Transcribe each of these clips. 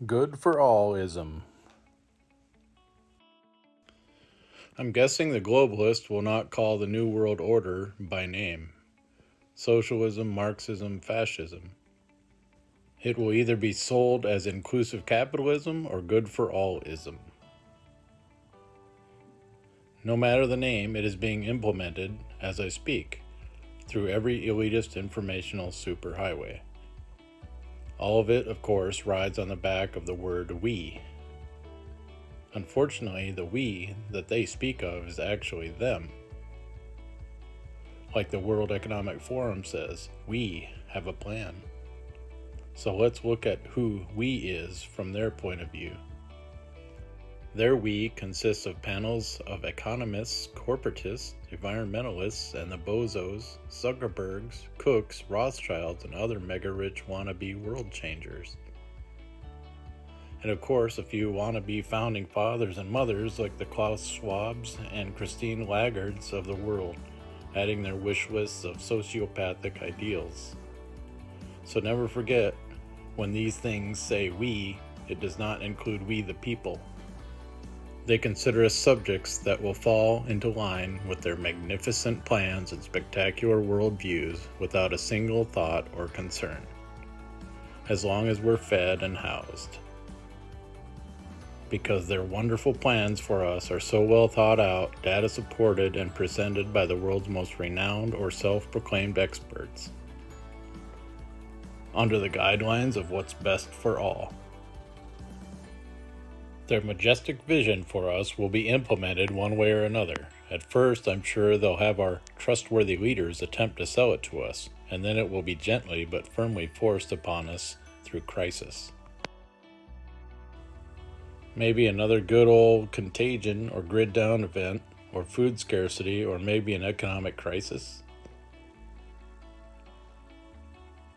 Good for allism. I'm guessing the globalist will not call the New World Order by name socialism, Marxism, fascism. It will either be sold as inclusive capitalism or good for allism. No matter the name, it is being implemented as I speak through every elitist informational superhighway. All of it, of course, rides on the back of the word we. Unfortunately, the we that they speak of is actually them. Like the World Economic Forum says, we have a plan. So let's look at who we is from their point of view. Their we consists of panels of economists, corporatists, environmentalists, and the bozos, Zuckerbergs, Cooks, Rothschilds, and other mega-rich wannabe world changers. And of course, a few wannabe founding fathers and mothers like the Klaus Schwabs and Christine Laggards of the world, adding their wish lists of sociopathic ideals. So never forget, when these things say we, it does not include we the people. They consider us subjects that will fall into line with their magnificent plans and spectacular worldviews without a single thought or concern, as long as we're fed and housed. Because their wonderful plans for us are so well thought out, data supported, and presented by the world's most renowned or self-proclaimed experts, under the guidelines of what's best for all. Their majestic vision for us will be implemented one way or another. At first, I'm sure they'll have our trustworthy leaders attempt to sell it to us, and then it will be gently but firmly forced upon us through crisis. Maybe another good old contagion or grid down event, or food scarcity, or maybe an economic crisis.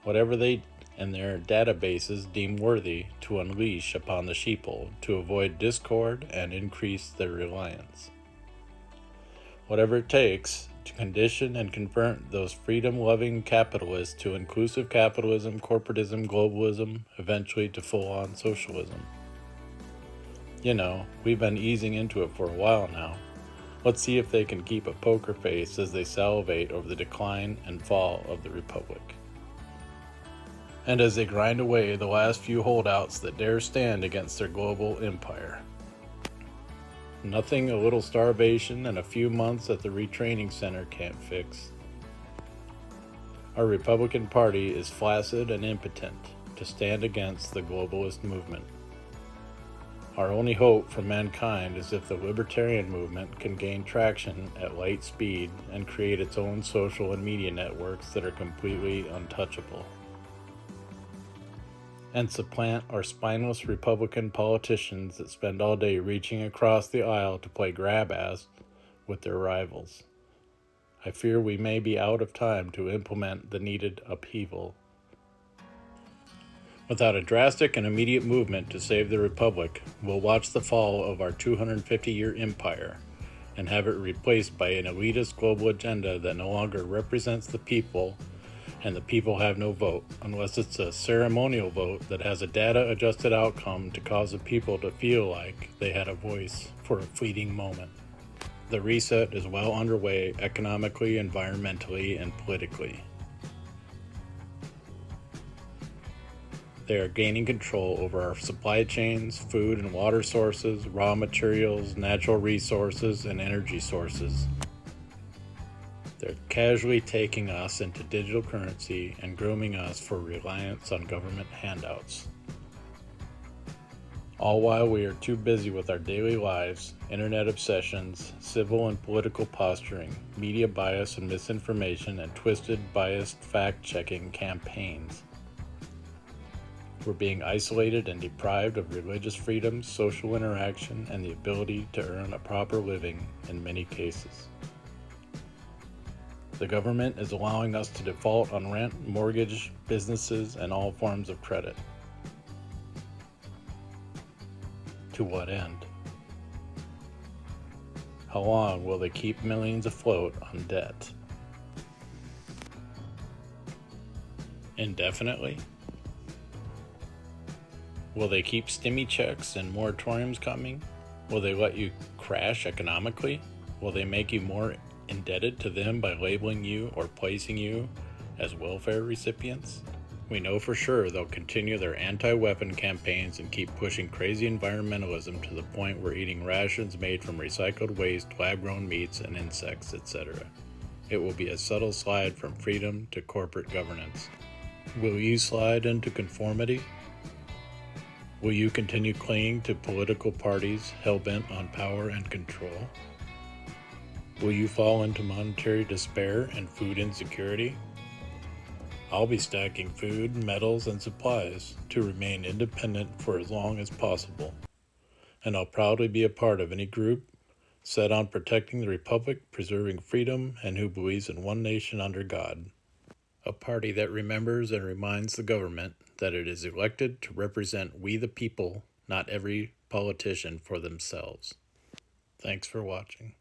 Whatever they and their databases deem worthy to unleash upon the sheeple to avoid discord and increase their reliance. Whatever it takes to condition and convert those freedom-loving capitalists to inclusive capitalism, corporatism, globalism, eventually to full-on socialism. You know, we've been easing into it for a while now. Let's see if they can keep a poker face as they salivate over the decline and fall of the Republic. And as they grind away the last few holdouts that dare stand against their global empire. Nothing a little starvation and a few months at the retraining center can't fix. Our Republican Party is flaccid and impotent to stand against the globalist movement. Our only hope for mankind is if the libertarian movement can gain traction at light speed and create its own social and media networks that are completely untouchable, and supplant our spineless Republican politicians that spend all day reaching across the aisle to play grab-ass with their rivals. I fear we may be out of time to implement the needed upheaval. Without a drastic and immediate movement to save the Republic, we'll watch the fall of our 250-year empire and have it replaced by an elitist global agenda that no longer represents the people, and the people have no vote, unless it's a ceremonial vote that has a data-adjusted outcome to cause the people to feel like they had a voice for a fleeting moment. The reset is well underway economically, environmentally, and politically. They are gaining control over our supply chains, food and water sources, raw materials, natural resources, and energy sources. They're casually taking us into digital currency and grooming us for reliance on government handouts. All while we are too busy with our daily lives, internet obsessions, civil and political posturing, media bias and misinformation, and twisted, biased fact-checking campaigns. We're being isolated and deprived of religious freedom, social interaction, and the ability to earn a proper living in many cases. The government is allowing us to default on rent, mortgage, businesses, and all forms of credit. To what end? How long will they keep millions afloat on debt? Indefinitely? Will they keep stimmy checks and moratoriums coming? Will they let you crash economically? Will they make you more indebted to them by labeling you or placing you as welfare recipients? We know for sure they'll continue their anti-weapon campaigns and keep pushing crazy environmentalism to the point where eating rations made from recycled waste, lab-grown meats, and insects, etc. It will be a subtle slide from freedom to corporate governance. Will you slide into conformity? Will you continue clinging to political parties hell-bent on power and control? Will you fall into monetary despair and food insecurity? I'll be stacking food, metals, and supplies to remain independent for as long as possible, and I'll proudly be a part of any group set on protecting the Republic, preserving freedom, and who believes in one nation under God. A party that remembers and reminds the government that it is elected to represent we the people, not every politician for themselves. Thanks for watching.